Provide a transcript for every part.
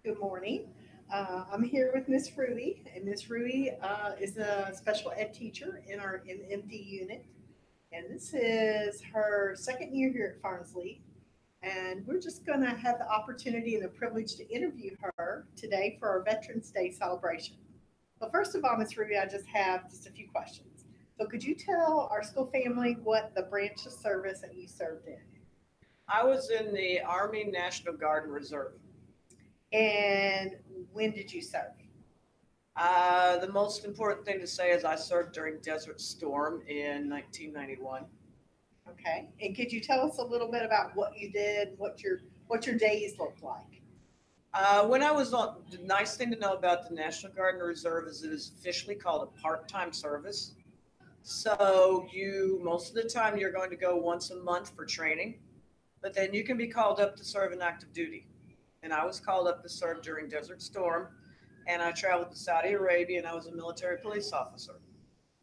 Good morning. I'm here with Miss Ruby, and Miss Ruby is a special ed teacher in our MD unit, and this is her second year here at Farnsley. And we're just going to have the opportunity and the privilege to interview her today for our Veterans Day celebration. But first of all, Miss Ruby, I just have just a few questions. So, could you tell our school family what the branch of service that you served in? I was in the Army National Guard and Reserve. And when did you serve? The most important thing to say is I served during Desert Storm in 1991. Okay. And could you tell us a little bit about what you did, what your days looked like? When I was on, the nice thing to know about the National Guard and Reserve is it is officially called a part-time service. So most of the time you're going to go once a month for training, but then you can be called up to serve in active duty. And I was called up to serve during Desert Storm, and I traveled to Saudi Arabia, and I was a military police officer.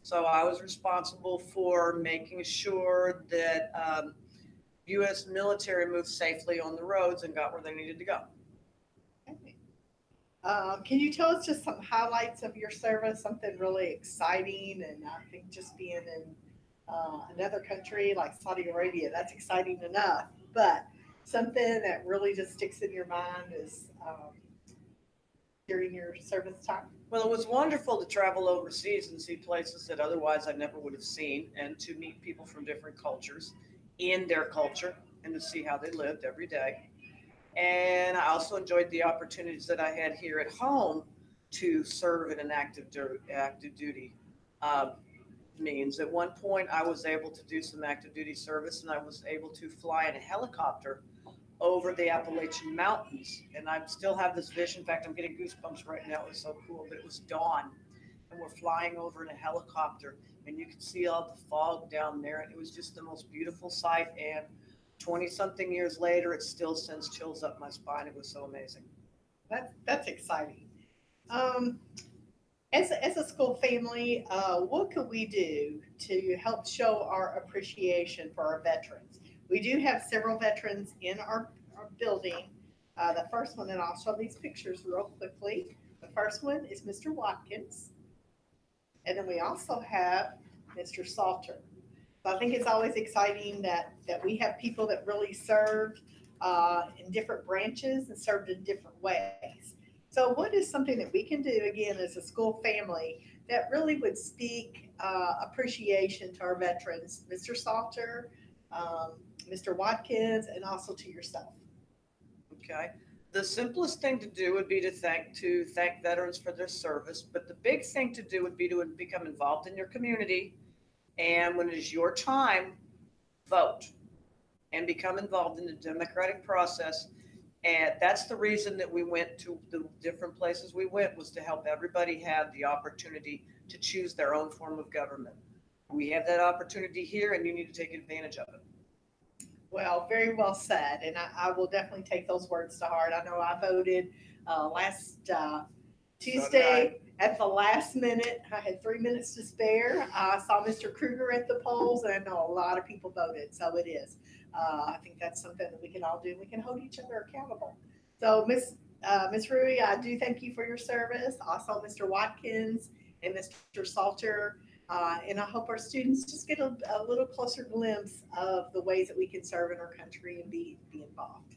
So I was responsible for making sure that U.S. military moved safely on the roads and got where they needed to go. Okay. Can you tell us just some highlights of your service, something really exciting? And I think just being in another country like Saudi Arabia, that's exciting enough. But something that really just sticks in your mind is during your service time. Well, it was wonderful to travel overseas and see places that otherwise I never would have seen, and to meet people from different cultures in their culture and to see how they lived every day. And I also enjoyed the opportunities that I had here at home to serve in an active duty uh, means. At one point, I was able to do some active duty service, and I was able to fly in a helicopter over the Appalachian Mountains. And I still have this vision. In fact, I'm getting goosebumps right now. It was so cool. But it was dawn, and we're flying over in a helicopter, and you could see all the fog down there. And it was just the most beautiful sight. And 20 something years later, it still sends chills up my spine. It was so amazing. That's exciting. Um, as a school family, what could we do to help show our appreciation for our veterans? We do have several veterans in our building. The first one, and I'll show these pictures real quickly. The first one is Mr. Watkins, and then we also have Mr. Salter. So I think it's always exciting that we have people that really served in different branches and served in different ways. So, what is something that we can do again as a school family that really would speak appreciation to our veterans, Mr. Salter, Mr. Watkins, and also to yourself? Okay. The simplest thing to do would be to thank veterans for their service, but the big thing to do would be to become involved in your community, and when it is your time, vote and become involved in the democratic process. And that's the reason that we went to the different places we went, was to help everybody have the opportunity to choose their own form of government. We have that opportunity here, and you need to take advantage of it. Well, very well said, and I will definitely take those words to heart. I know I voted last So did I. Tuesday at the last minute. I had 3 minutes to spare. I saw Mr. Kruger at the polls, and I know a lot of people voted, so it is. I think that's something that we can all do. We can hold each other accountable. So, Miss Rui, I do thank you for your service. Also, Mr. Watkins and Mr. Salter. And I hope our students just get a little closer glimpse of the ways that we can serve in our country and be involved.